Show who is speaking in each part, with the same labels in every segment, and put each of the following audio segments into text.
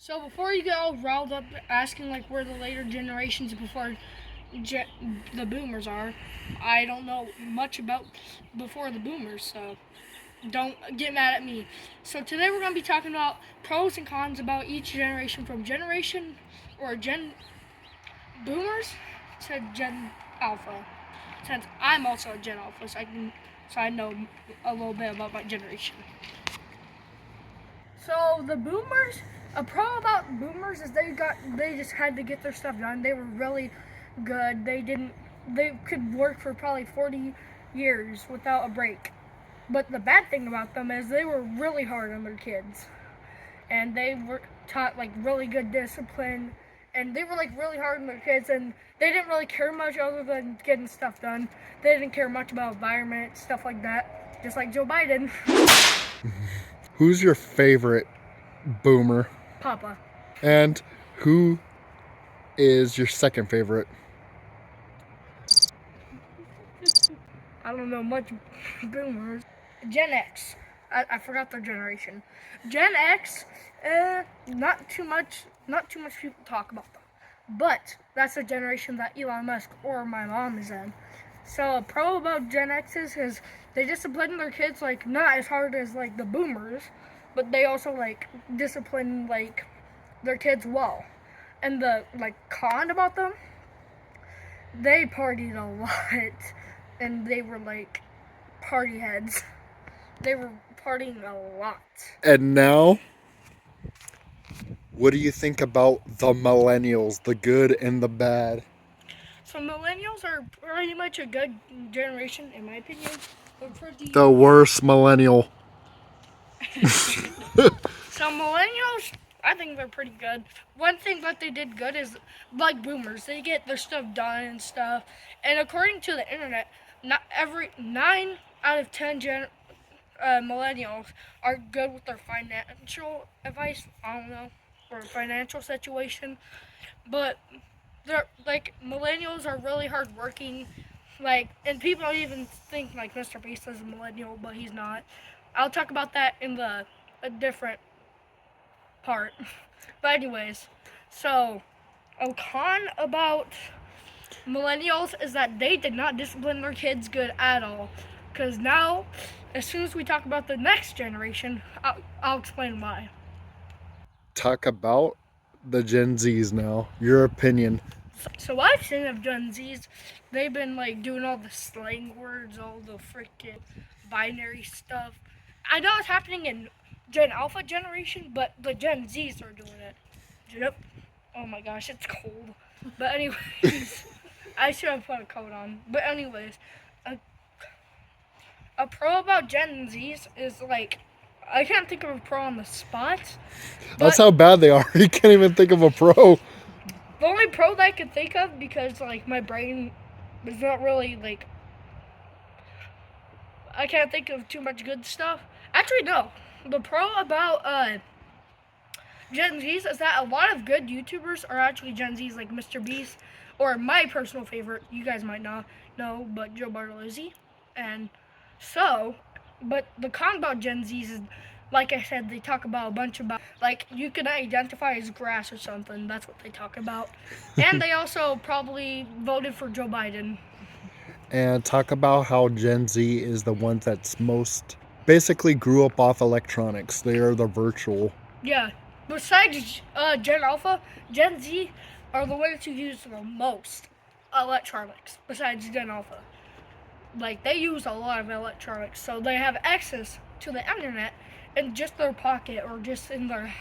Speaker 1: So before you get all riled up asking like where the later generations before the boomers are, I don't know much about before the boomers, so don't get mad at me. So today we're going to be talking about pros and cons about each generation from generation or gen boomers to gen alpha. Since I'm also a gen alpha, so I know a little bit about my generation. So the boomers, a pro about boomers is they just had to get their stuff done. They were really good. They could work for probably 40 years without a break. But the bad thing about them is they were really hard on their kids. And they were taught like really good discipline, and they were like really hard on their kids, and they didn't really care much other than getting stuff done. They didn't care much about environment, stuff like that. Just like Joe Biden.
Speaker 2: Who's your favorite boomer?
Speaker 1: Papa.
Speaker 2: And who is your second favorite?
Speaker 1: I don't know much boomers. Gen X. I forgot their generation. Gen X, not too much people talk about them. But that's the generation that Elon Musk or my mom is in. So a pro about Gen X's is they discipline their kids like not as hard as like the boomers, but they also like discipline like their kids well. And the like con about them, they partied a lot, and they were like party heads. They were partying a lot.
Speaker 2: And now, what do you think about the millennials, the good and the bad?
Speaker 1: So millennials are pretty much a good generation, in my opinion. They're pretty.
Speaker 2: The worst millennial.
Speaker 1: So millennials, I think they're pretty good. One thing that they did good is like boomers, they get their stuff done and stuff. And according to the internet, not every 9 out of 10 millennials are good with their financial advice. I don't know, or financial situation, but they're like millennials are really hardworking. Like, and people even think like Mr. Beast is a millennial, but he's not. I'll talk about that in a different part. But anyways, so a con about millennials is that they did not discipline their kids good at all. Because now, as soon as we talk about the next generation, I'll explain why.
Speaker 2: Talk about the Gen Zs now. Your opinion.
Speaker 1: So I've seen of Gen Zs, they've been like doing all the slang words, all the freaking binary stuff. I know it's happening in Gen Alpha generation, but the Gen Zs are doing it. Yep. Oh my gosh, it's cold. But anyways, I should have put a coat on. But anyways, a pro about Gen Zs is like, I can't think of a pro on the spot.
Speaker 2: That's how bad they are. You can't even think of a pro.
Speaker 1: The only pro that I could think of, because like my brain is not really like, I can't think of too much good stuff. Actually, no. The pro about Gen Zs is that a lot of good YouTubers are actually Gen Zs, like Mr. Beast, or my personal favorite, you guys might not know, but Joe Bartolozzi. And so, but the con about Gen Zs is, like I said, they talk about a bunch about, like, you can identify as grass or something. That's what they talk about. And they also probably voted for Joe Biden.
Speaker 2: And talk about how Gen Z is the one that's most basically grew up off electronics. They are the virtual.
Speaker 1: Yeah. Besides Gen Alpha, Gen Z are the ones who use the most electronics besides Gen Alpha. Like, they use a lot of electronics, so they have access to the internet in just their pocket or just in their,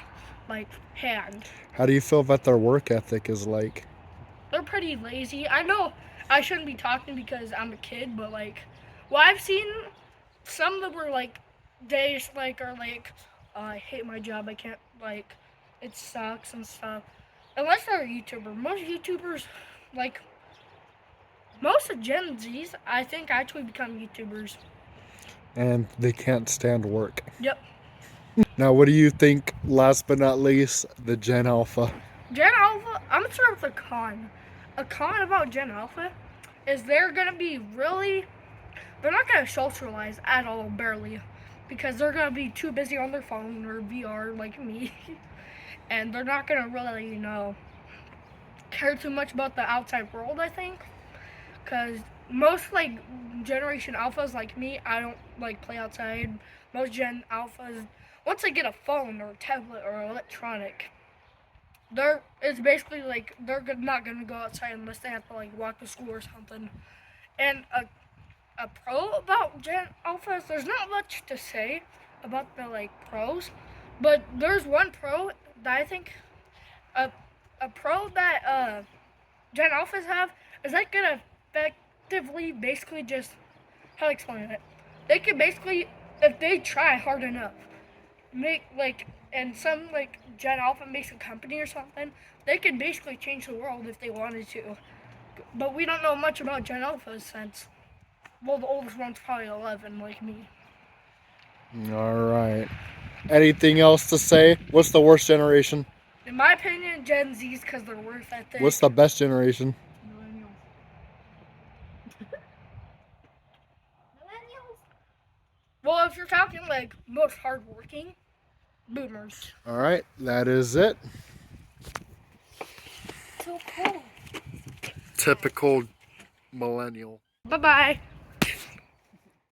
Speaker 1: like, hand.
Speaker 2: How do you feel about their work ethic is like?
Speaker 1: They're pretty lazy. I know I shouldn't be talking because I'm a kid, but, like, well, I've seen some that were, like, they just, like, are like, oh, I hate my job, I can't, like, it sucks and stuff. Unless they're a YouTuber. Most YouTubers, like, most of Gen Zs, I think, actually become YouTubers.
Speaker 2: And they can't stand work.
Speaker 1: Yep.
Speaker 2: Now, what do you think, last but not least, the Gen Alpha?
Speaker 1: Gen Alpha, I'm gonna start with a con. A con about Gen Alpha is they're gonna be really, they're not gonna socialize at all, barely, because they're gonna be too busy on their phone or VR like me. and they're not gonna really, care too much about the outside world, I think, because most like Generation Alphas like me, I don't like play outside. Most Gen Alphas, once they get a phone or a tablet or electronic, it's basically like they're not gonna go outside unless they have to like walk to school or something. And a pro about Gen Alphas, there's not much to say about the like pros, but there's one pro that I think a a pro that Gen Alphas have is that gonna effectively basically just how to explain it. They could basically, if they try hard enough, make like and some like Gen Alpha makes a company or something, they could basically change the world if they wanted to. But we don't know much about Gen Alphas since, well, the oldest one's probably 11, like me.
Speaker 2: All right. Anything else to say? What's the worst generation?
Speaker 1: In my opinion, Gen Z's because they're worth ethic.
Speaker 2: What's the best generation?
Speaker 1: Millennials? Well, if you're talking like most hardworking, boomers.
Speaker 2: All right, that is it.
Speaker 1: So cool.
Speaker 2: Typical millennial.
Speaker 1: Bye bye.